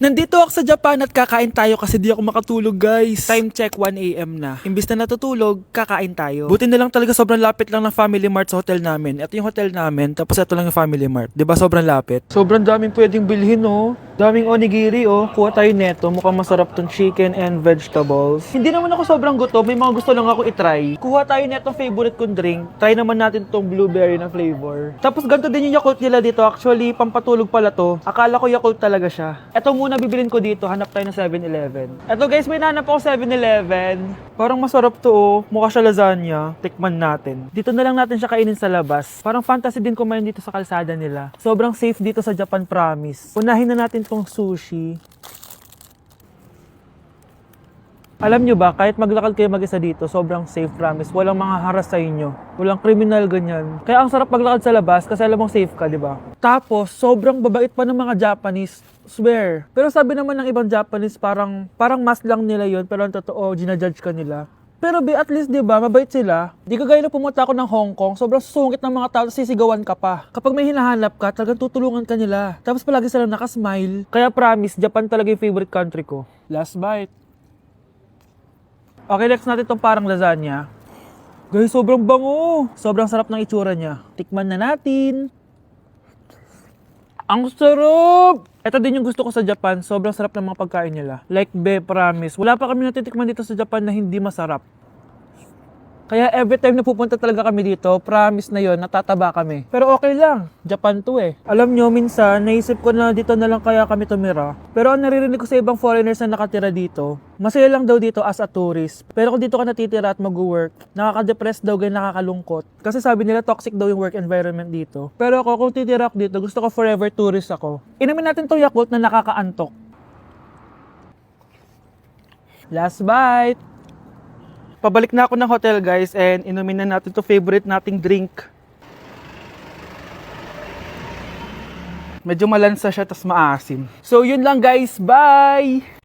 Nandito ako sa Japan at kakain tayo kasi di ako makatulog, guys. Time check 1 AM na. Imbis na natutulog, kakain tayo. Buti na lang talaga sobrang lapit lang ng Family Mart sa hotel namin. Ito yung hotel namin, tapos ito lang yung Family Mart. 'Di ba sobrang lapit? Sobrang daming pwedeng bilhin, oh. Daming onigiri, oh. Kuha tayo neto. Mukhang masarap tong chicken and vegetables. Hindi naman ako sobrang gutom. May mga gusto lang ako itry. Kuha tayo netong favorite kong drink. Try naman natin tong blueberry na flavor. Tapos ganito din yung Yakult nila dito. Actually, pampatulog pala to. Akala ko Yakult talaga siya. Ito muna bibilin ko dito. Hanap tayo ng 7-Eleven. Ito guys, may nanap ako 7-Eleven. Parang masarap to, oh. Mukha siya lasagna. Tikman natin. Dito na lang natin siya kainin sa labas. Parang fantasy din kumain dito sa kalsada nila. Sobrang safe dito sa Japan, promise. Unahin na natin tong sushi. Alam nyo ba, kahit maglakad kayo mag-isa dito, sobrang safe, promise. Walang mga haras sa inyo. Walang kriminal, ganyan. Kaya ang sarap maglakad sa labas kasi alam mong safe ka, di ba? Tapos, sobrang babait pa ng mga Japanese. Swear. Pero sabi naman ng ibang Japanese, parang mas lang nila yon, pero ang totoo, ginajudge ka nila. Pero at least 'di ba, mabait sila. Di kagaya na pumunta ako ng Hong Kong, sobrang sungit ng mga tao, sisigawan ka pa. Kapag may hinahanap ka, talagang tutulungan ka nila. Tapos palagi silang nakasmile. Kaya promise, Japan talaga yung favorite country ko. Last bite. Okay, next natin tong parang lasagna. Guys, sobrang bango. Sobrang sarap ng itsura niya. Tikman na natin. Ang sarap! Ito din yung gusto ko sa Japan. Sobrang sarap ng mga pagkain nila. Like, promise. Wala pa kami natitikman dito sa Japan na hindi masarap. Kaya every time na pupunta talaga kami dito, promise na yon, natataba kami. Pero okay lang, Japan to eh. Alam nyo, minsan, naisip ko na dito na lang kaya kami tumira. Pero ang naririnig ko sa ibang foreigners na nakatira dito, masaya lang daw dito as a tourist. Pero kung dito ka natitira at mag-work, nakaka-depress daw, ganyan, nakakalungkot. Kasi sabi nila toxic daw yung work environment dito. Pero ako, kung titira ako dito, gusto ko forever tourist ako. Inumin natin to Yakult na nakakaantok. Last bite! Pabalik na ako ng hotel, guys, and inumin na natin to favorite nating drink. Medyo malansa siya, tas maasim. So, yun lang, guys. Bye!